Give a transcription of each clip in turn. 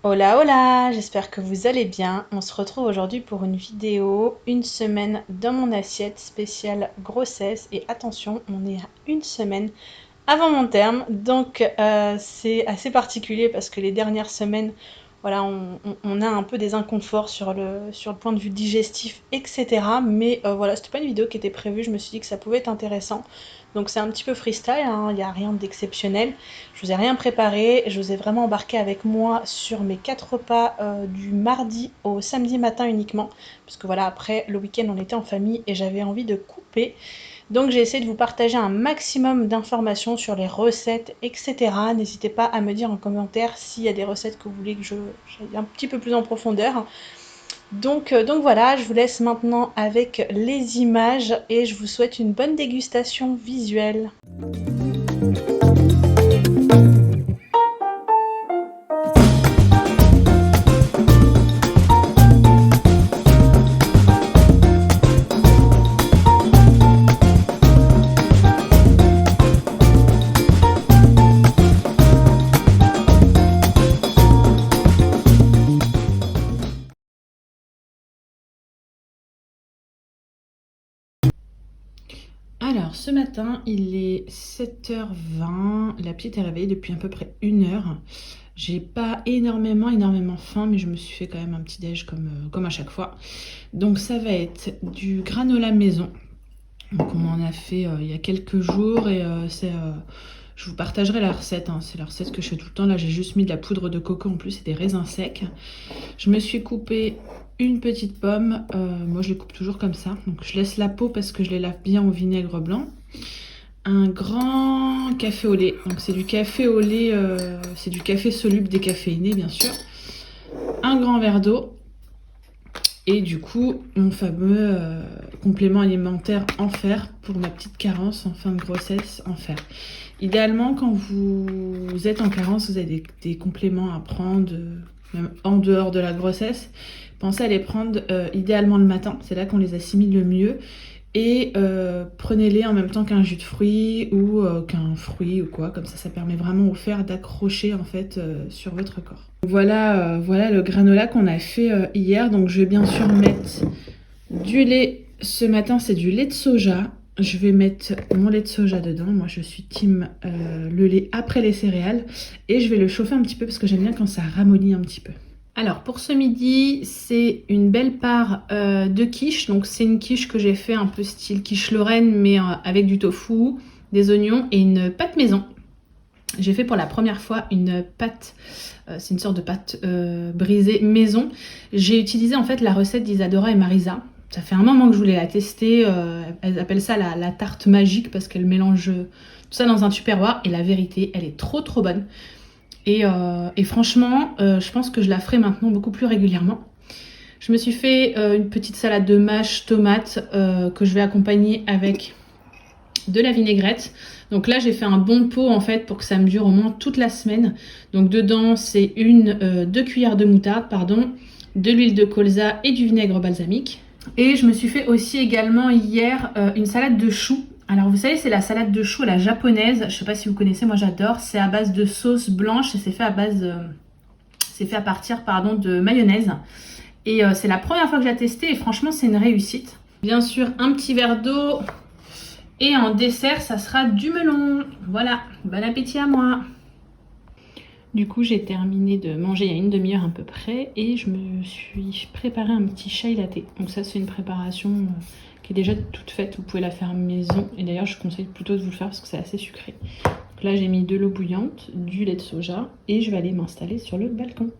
Hola hola, j'espère que vous allez bien. On se retrouve aujourd'hui pour une vidéo, une semaine dans mon assiette spéciale grossesse. Et attention, on est à une semaine avant mon terme, donc c'est assez particulier parce que les dernières semaines, voilà, on a un peu des inconforts sur le point de vue digestif, etc. Mais voilà, c'était pas une vidéo qui était prévue, je me suis dit que ça pouvait être intéressant. Donc c'est un petit peu freestyle, hein, il n'y a rien d'exceptionnel. Je vous ai rien préparé, je vous ai vraiment embarqué avec moi sur mes 4 repas du mardi au samedi matin uniquement. Parce que voilà, après le week-end on était en famille et j'avais envie de couper. Donc j'ai essayé de vous partager un maximum d'informations sur les recettes, etc. N'hésitez pas à me dire en commentaire s'il y a des recettes que vous voulez que j'aille un petit peu plus en profondeur. Donc voilà, je vous laisse maintenant avec les images et je vous souhaite une bonne dégustation visuelle. Alors, ce matin, il est 7h20. La petite est réveillée depuis à peu près 1 heure. J'ai pas énormément faim, mais je me suis fait quand même un petit déj comme à chaque fois. Donc, ça va être du granola maison. Donc, on m'en a fait il y a quelques jours et je vous partagerai la recette, hein. C'est la recette que je fais tout le temps. Là, j'ai juste mis de la poudre de coco en plus et des raisins secs. Je me suis coupé une petite pomme. Moi, je les coupe toujours comme ça. Donc, je laisse la peau parce que je les lave bien au vinaigre blanc. Un grand café au lait. Donc, c'est du café au lait, c'est du café soluble décaféiné, bien sûr. Un grand verre d'eau. Et du coup, mon fameux complément alimentaire en fer pour ma petite carence en fin de grossesse en fer. Idéalement, quand vous êtes en carence, vous avez des compléments à prendre, même en dehors de la grossesse. Pensez à les prendre idéalement le matin, c'est là qu'on les assimile le mieux. Et prenez-les en même temps qu'un jus de fruits ou qu'un fruit ou quoi, comme ça permet vraiment au fer d'accrocher en fait sur votre corps. Voilà, voilà le granola qu'on a fait hier. Donc je vais bien sûr mettre du lait. Ce matin c'est du lait de soja. Je vais mettre mon lait de soja dedans. Moi je suis team le lait après les céréales. Et je vais le chauffer un petit peu parce que j'aime bien quand ça ramollit un petit peu. Alors pour ce midi, c'est une belle part de quiche. Donc c'est une quiche que j'ai fait un peu style quiche Lorraine, mais avec du tofu, des oignons et une pâte maison. J'ai fait pour la première fois une pâte, c'est une sorte de pâte brisée maison. J'ai utilisé en fait la recette d'Isadora et Marisa. Ça fait un moment que je voulais la tester. Elles appellent ça la tarte magique parce qu'elles mélangent tout ça dans un tupperware. Et la vérité, elle est trop bonne. Et franchement, je pense que je la ferai maintenant beaucoup plus régulièrement. Je me suis fait une petite salade de mâche tomate que je vais accompagner avec de la vinaigrette. Donc là, j'ai fait un bon pot en fait pour que ça me dure au moins toute la semaine. Donc dedans, c'est 2 cuillères de moutarde, pardon, de l'huile de colza et du vinaigre balsamique. Et je me suis fait aussi également hier une salade de choux. Alors vous savez, c'est la salade de choux à la japonaise. Je sais pas si vous connaissez, moi j'adore. C'est à base de sauce blanche et c'est fait à partir de mayonnaise. Et c'est la première fois que je l'ai testé et franchement c'est une réussite. Bien sûr, un petit verre d'eau. Et en dessert, ça sera du melon. Voilà, bon appétit à moi. Du coup, j'ai terminé de manger il y a une demi-heure à peu près et je me suis préparé un petit chai latte. Donc ça, c'est une préparation qui est déjà toute faite. Vous pouvez la faire maison. Et d'ailleurs, je conseille plutôt de vous le faire parce que c'est assez sucré. Donc là, j'ai mis de l'eau bouillante, du lait de soja et je vais aller m'installer sur le balcon.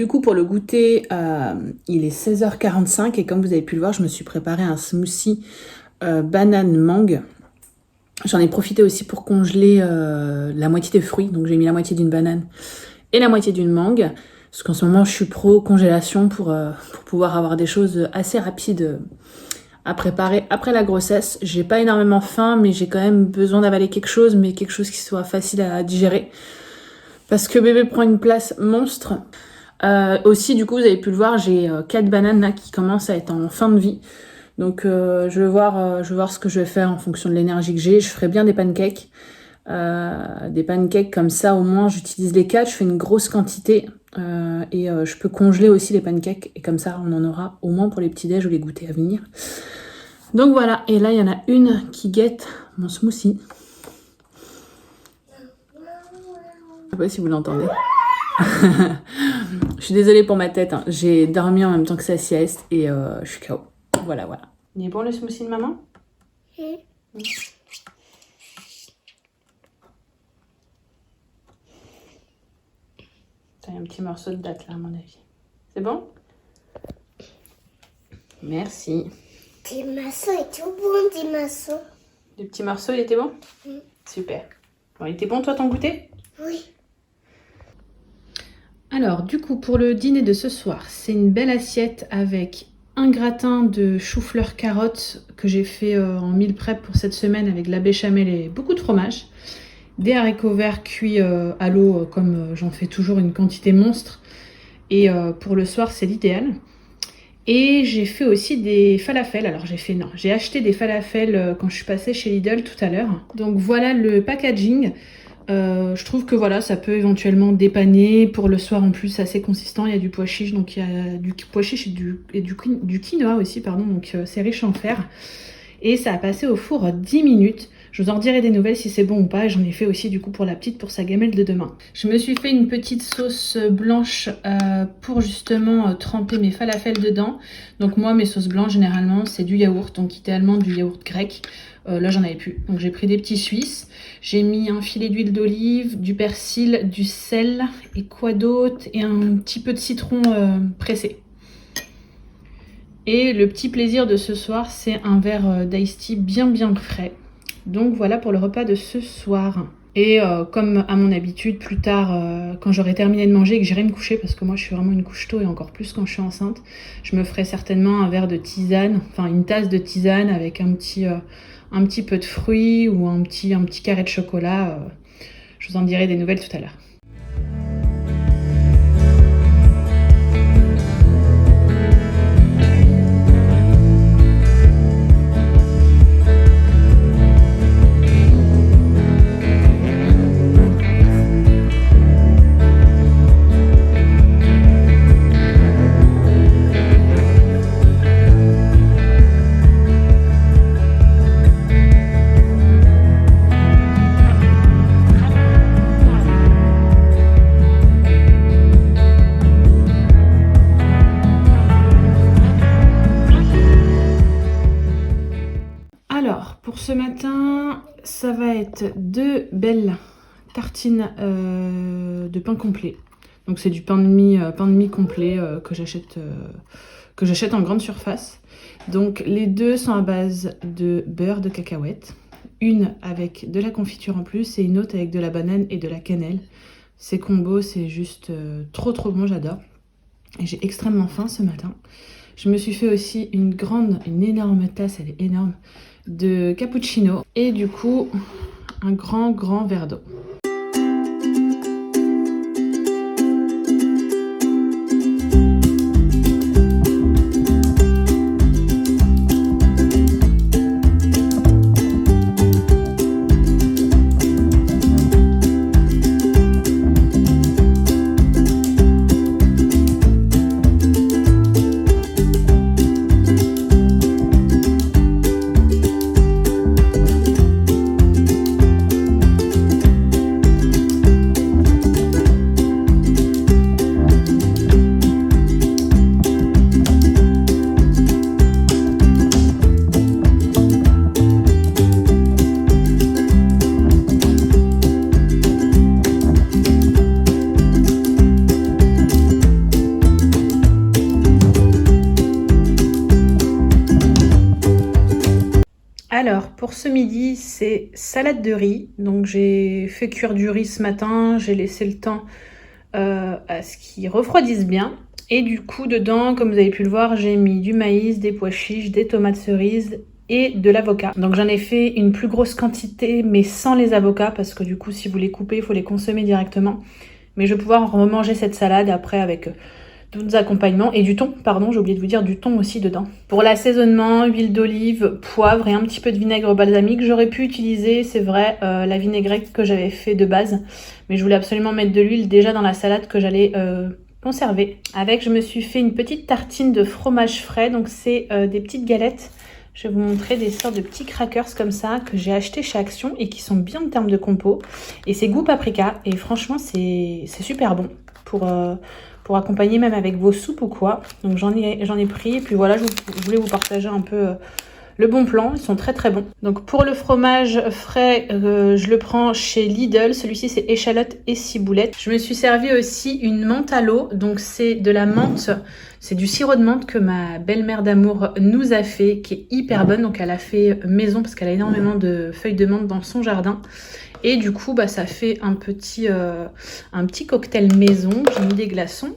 du coup, pour le goûter, il est 16h45 et comme vous avez pu le voir, je me suis préparé un smoothie banane mangue. J'en ai profité aussi pour congeler la moitié des fruits. Donc j'ai mis la moitié d'une banane et la moitié d'une mangue. Parce qu'en ce moment, je suis pro congélation pour pouvoir avoir des choses assez rapides à préparer après la grossesse. J'ai pas énormément faim, mais j'ai quand même besoin d'avaler quelque chose, mais quelque chose qui soit facile à digérer. Parce que bébé prend une place monstre. Aussi, du coup, vous avez pu le voir, j'ai 4 bananes là qui commencent à être en fin de vie. Donc je vais voir ce que je vais faire en fonction de l'énergie que j'ai. Je ferai bien des pancakes. Des pancakes comme ça, au moins j'utilise les 4, je fais une grosse quantité et je peux congeler aussi les pancakes et comme ça on en aura au moins pour les petits déj ou les goûters à venir. Donc voilà, et là il y en a une qui guette mon smoothie. Je sais pas si vous l'entendez. Je suis désolée pour ma tête, hein. J'ai dormi en même temps que sa sieste et je suis KO. Voilà. Il est bon le smoothie de maman? T'as un petit morceau de date là à mon avis. C'est bon? Merci. Petit morceau est tout bon, petit morceau. Le petit morceau, il était bon? Super. Bon, il était bon toi ton goûter? Oui. Alors du coup pour le dîner de ce soir, c'est une belle assiette avec un gratin de chou-fleur carotte que j'ai fait en meal prep pour cette semaine avec de la béchamel et beaucoup de fromage. Des haricots verts cuits à l'eau comme j'en fais toujours une quantité monstre. Et pour le soir c'est l'idéal. Et j'ai fait aussi des falafels. Alors j'ai acheté des falafels quand je suis passée chez Lidl tout à l'heure. Donc voilà le packaging. Je trouve que voilà, ça peut éventuellement dépanner. Pour le soir en plus, c'est assez consistant. Il y a du pois chiche, donc il y a du pois chiche et du quinoa aussi, pardon. Donc c'est riche en fer. Et ça a passé au four 10 minutes. Je vous en dirai des nouvelles si c'est bon ou pas. J'en ai fait aussi du coup pour la petite, pour sa gamelle de demain. Je me suis fait une petite sauce blanche pour justement tremper mes falafels dedans. Donc moi, mes sauces blanches, généralement, c'est du yaourt. Donc idéalement du yaourt grec. Là, j'en avais plus. Donc j'ai pris des petits Suisses. J'ai mis un filet d'huile d'olive, du persil, du sel et quoi d'autre? Et un petit peu de citron pressé. Et le petit plaisir de ce soir, c'est un verre d'ice tea bien frais. Donc voilà pour le repas de ce soir. Et comme à mon habitude, plus tard, quand j'aurai terminé de manger et que j'irai me coucher, parce que moi je suis vraiment une couche-tôt et encore plus quand je suis enceinte, je me ferai certainement un verre de tisane, enfin une tasse de tisane avec un petit peu de fruits ou un petit carré de chocolat. Je vous en dirai des nouvelles tout à l'heure. Pour ce matin, ça va être 2 belles tartines de pain complet. Donc c'est du pain de mie complet que j'achète en grande surface. Donc les deux sont à base de beurre de cacahuète. Une avec de la confiture en plus et une autre avec de la banane et de la cannelle. Ces combos, c'est juste trop bon, j'adore. Et j'ai extrêmement faim ce matin. Je me suis fait aussi une énorme tasse, elle est énorme, de cappuccino et du coup un grand verre d'eau. Alors, pour ce midi, c'est salade de riz. Donc, j'ai fait cuire du riz ce matin. J'ai laissé le temps à ce qu'il refroidisse bien. Et du coup, dedans, comme vous avez pu le voir, j'ai mis du maïs, des pois chiches, des tomates cerises et de l'avocat. Donc, j'en ai fait une plus grosse quantité, mais sans les avocats, parce que du coup, si vous les coupez, il faut les consommer directement. Mais je vais pouvoir remanger cette salade après avec d'autres accompagnements et du thon, pardon, j'ai oublié de vous dire du thon aussi dedans. Pour l'assaisonnement, huile d'olive, poivre et un petit peu de vinaigre balsamique, j'aurais pu utiliser, c'est vrai, la vinaigrette que j'avais fait de base, mais je voulais absolument mettre de l'huile déjà dans la salade que j'allais conserver. Avec, je me suis fait une petite tartine de fromage frais, donc c'est des petites galettes. Je vais vous montrer des sortes de petits crackers comme ça que j'ai acheté chez Action et qui sont bien en termes de compo. Et c'est goût paprika et franchement c'est super bon pour accompagner même avec vos soupes ou quoi. Donc j'en ai pris et puis voilà, je voulais vous partager un peu le bon plan. Ils sont très très bons. Donc pour le fromage frais, je le prends chez Lidl. Celui-ci c'est échalote et ciboulette. Je me suis servi aussi une menthe à l'eau. Donc c'est de la menthe, c'est du sirop de menthe que ma belle-mère d'amour nous a fait, qui est hyper bonne. Donc elle a fait maison parce qu'elle a énormément de feuilles de menthe dans son jardin. Et du coup, bah, ça fait un petit cocktail maison. J'ai mis des glaçons.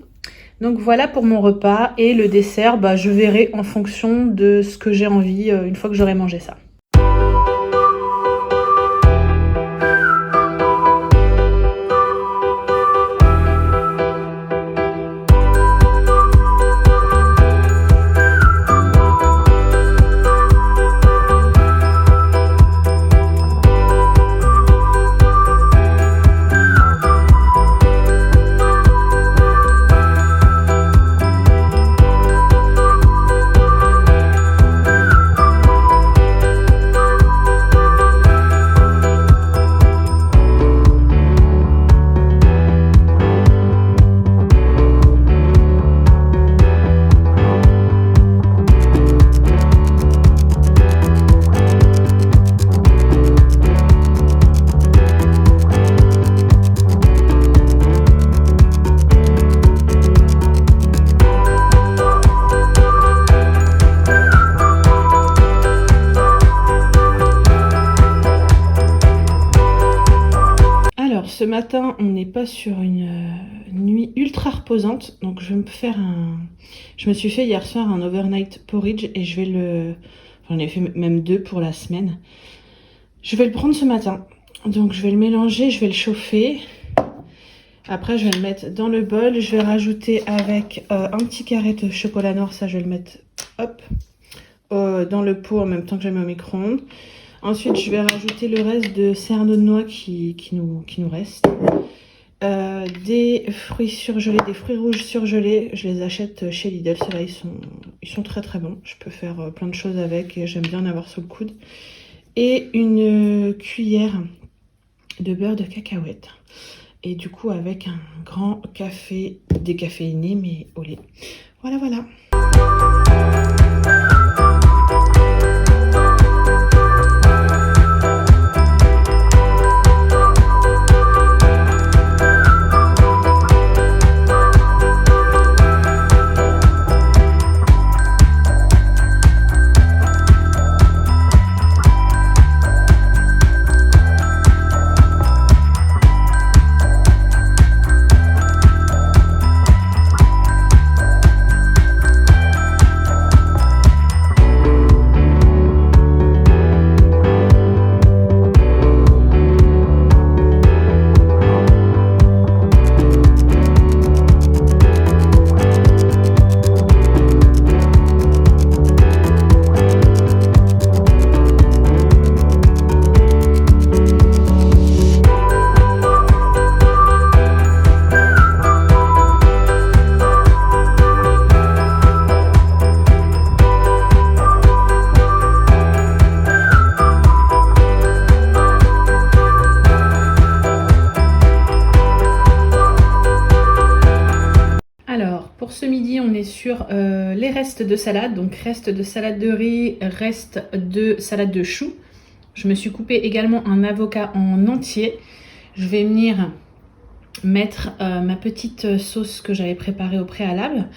Donc voilà pour mon repas. Et le dessert, bah, je verrai en fonction de ce que j'ai envie une fois que j'aurai mangé ça. Ce matin, on n'est pas sur une nuit ultra reposante, donc je vais me faire je me suis fait hier soir un overnight porridge et je vais j'en ai fait même 2 pour la semaine. Je vais le prendre ce matin, donc je vais le mélanger, je vais le chauffer. Après, je vais le mettre dans le bol, je vais rajouter avec un petit carré de chocolat noir, ça je vais le mettre, hop, dans le pot en même temps que je mets au micro-ondes. Ensuite, je vais rajouter le reste de cerneaux de noix qui nous reste. Des fruits surgelés, des fruits rouges surgelés. Je les achète chez Lidl. Ceux-là, ils sont très très bons. Je peux faire plein de choses avec et j'aime bien en avoir sous le coude. Et une cuillère de beurre de cacahuète. Et du coup, avec un grand café décaféiné, mais au lait. Voilà, voilà. Pour ce midi, on est sur les restes de salade, donc reste de salade de riz, reste de salade de choux. Je me suis coupé également un avocat en entier. Je vais venir mettre ma petite sauce que j'avais préparée au préalable.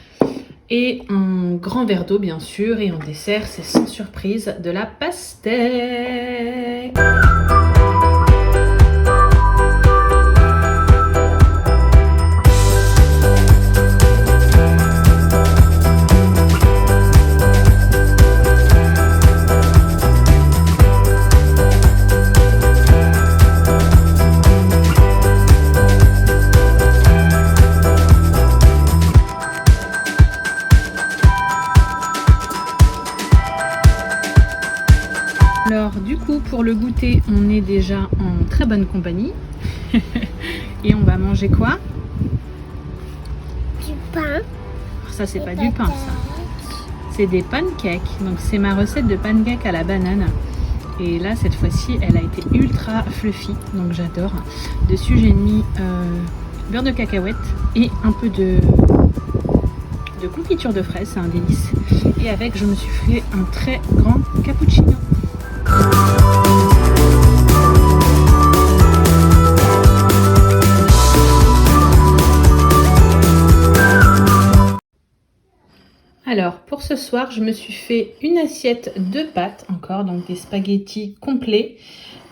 et un grand verre d'eau bien sûr. Et en dessert, c'est sans surprise de la pastèque. Alors du coup pour le goûter on est déjà en très bonne compagnie et on va manger quoi? Du pain. Alors ça c'est pas du pain ça, c'est des pancakes. Donc c'est ma recette de pancakes à la banane et là cette fois-ci elle a été ultra fluffy donc j'adore. Dessus j'ai mis beurre de cacahuète et un peu de confiture de fraises, c'est un délice. Et avec je me suis fait un très grand cappuccino. Alors pour ce soir je me suis fait une assiette de pâtes encore, donc des spaghettis complets,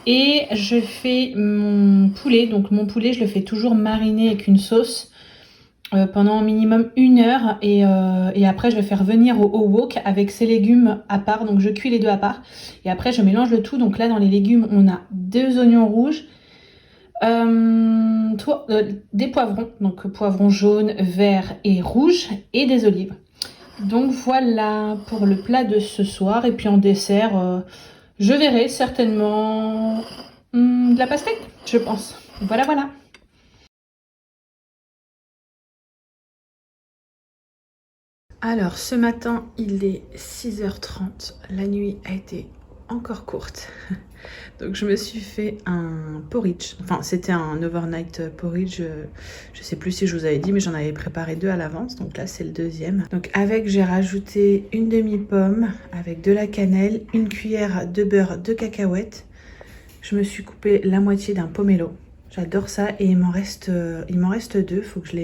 et je fais mon poulet. Donc mon poulet je le fais toujours mariner avec une sauce pendant minimum 1 heure et après je vais faire venir au wok avec ses légumes à part. Donc je cuis les deux à part et après je mélange le tout. Donc là dans les légumes on a 2 oignons rouges, des poivrons, donc poivrons jaunes, verts et rouges, et des olives. Donc voilà pour le plat de ce soir. Et puis en dessert je verrai certainement de la pastèque je pense. Voilà. Alors ce matin il est 6h30, la nuit a été encore courte, donc je me suis fait un porridge, enfin c'était un overnight porridge, je sais plus si je vous avais dit mais j'en avais préparé 2 à l'avance, donc là c'est le deuxième. Donc avec j'ai rajouté une demi-pomme avec de la cannelle, une cuillère de beurre de cacahuète, je me suis coupé la moitié d'un pomelo. J'adore ça et il m'en reste 2, faut que je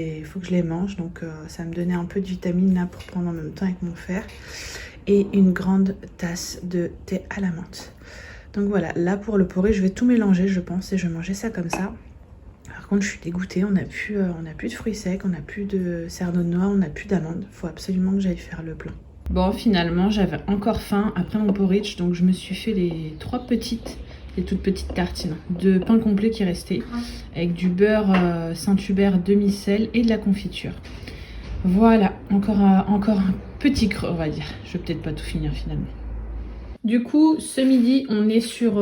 les mange, donc ça va me donnait un peu de vitamine là pour prendre en même temps avec mon fer. Et une grande tasse de thé à la menthe. Donc voilà, là pour le porridge je vais tout mélanger je pense et je vais manger ça comme ça. Par contre je suis dégoûtée, on n'a plus de fruits secs, on n'a plus de cerneaux de noix, on n'a plus d'amandes. Faut absolument que j'aille faire le plein. Bon finalement j'avais encore faim après mon porridge, donc je me suis fait les toutes petites tartines de pain complet qui restait, avec du beurre Saint-Hubert demi-sel et de la confiture. Voilà, encore un petit creux on va dire. Je vais peut-être pas tout finir finalement. Du coup, ce midi, on est sur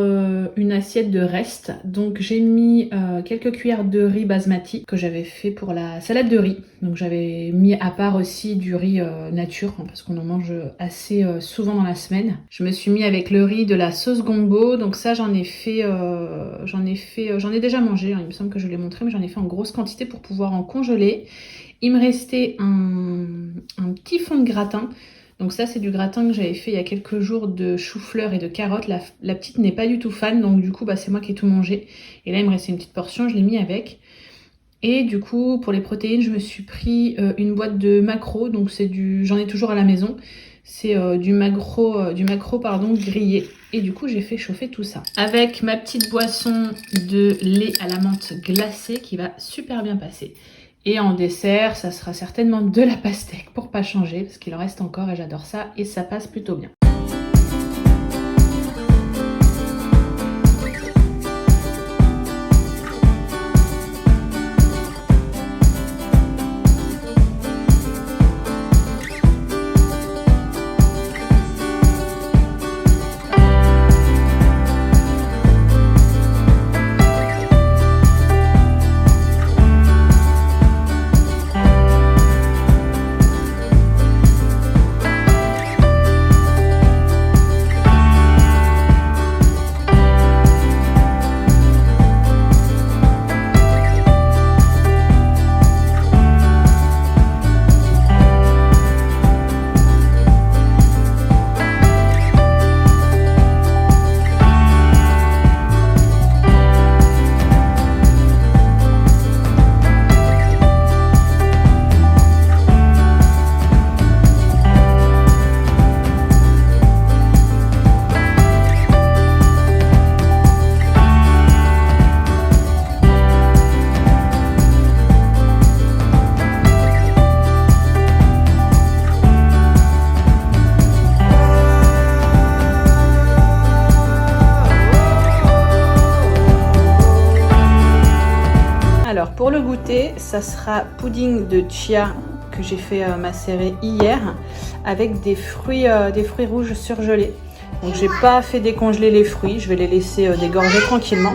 une assiette de reste. Donc j'ai mis quelques cuillères de riz basmati que j'avais fait pour la salade de riz. Donc j'avais mis à part aussi du riz nature, hein, parce qu'on en mange assez souvent dans la semaine. Je me suis mis avec le riz de la sauce gombo. Donc ça, j'en ai déjà mangé, hein. Il me semble que je l'ai montré, mais j'en ai fait en grosse quantité pour pouvoir en congeler. Il me restait un petit fond de gratin. Donc ça c'est du gratin que j'avais fait il y a quelques jours de chou-fleur et de carottes. La petite n'est pas du tout fan, donc du coup c'est moi qui ai tout mangé. Et là il me restait une petite portion, je l'ai mis avec. Et du coup pour les protéines je me suis pris une boîte de maquereau. Donc j'en ai toujours à la maison. C'est du maquereau grillé. Et du coup j'ai fait chauffer tout ça. Avec ma petite boisson de lait à la menthe glacée qui va super bien passer. Et en dessert, ça sera certainement de la pastèque pour pas changer, parce qu'il en reste encore et j'adore ça et ça passe plutôt bien. Alors pour le goûter, ça sera pudding de chia que j'ai fait macérer hier avec des fruits rouges surgelés. Donc j'ai pas fait décongeler les fruits, je vais les laisser dégorger tranquillement.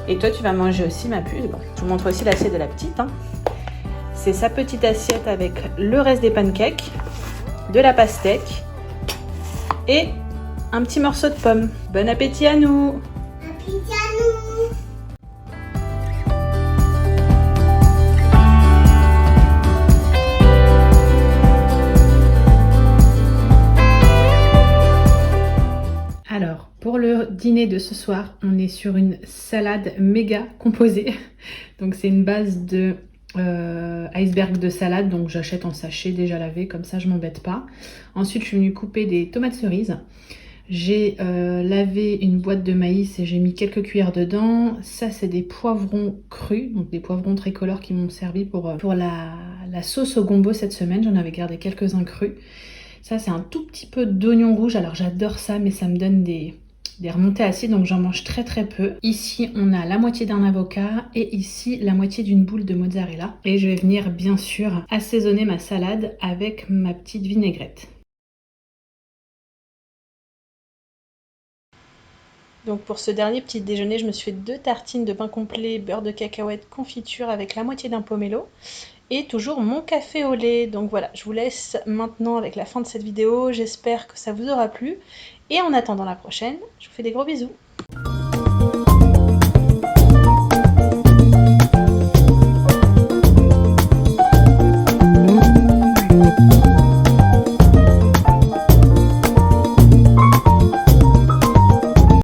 Et toi tu vas manger aussi ma puce. Bon, je vous montre aussi l'assiette de la petite. Hein. C'est sa petite assiette avec le reste des pancakes, de la pastèque et un petit morceau de pomme. Bon appétit à nous! Appétit à nous. Alors, pour le dîner de ce soir, on est sur une salade méga composée. Donc c'est une base de iceberg de salade, donc j'achète en sachet déjà lavé, comme ça je m'embête pas. Ensuite je suis venue couper des tomates cerises. J'ai lavé une boîte de maïs et j'ai mis quelques cuillères dedans. Ça c'est des poivrons crus, donc des poivrons tricolores qui m'ont servi pour la sauce au gombo cette semaine. J'en avais gardé quelques-uns crus. Ça c'est un tout petit peu d'oignon rouge, alors j'adore ça mais ça me donne des remontées acides donc j'en mange très très peu. Ici on a la moitié d'un avocat et ici la moitié d'une boule de mozzarella. Et je vais venir bien sûr assaisonner ma salade avec ma petite vinaigrette. Donc pour ce dernier petit déjeuner, je me suis fait 2 tartines de pain complet, beurre de cacahuète, confiture avec la moitié d'un pomelo. Et toujours mon café au lait. Donc voilà, je vous laisse maintenant avec la fin de cette vidéo. J'espère que ça vous aura plu. Et en attendant la prochaine, je vous fais des gros bisous.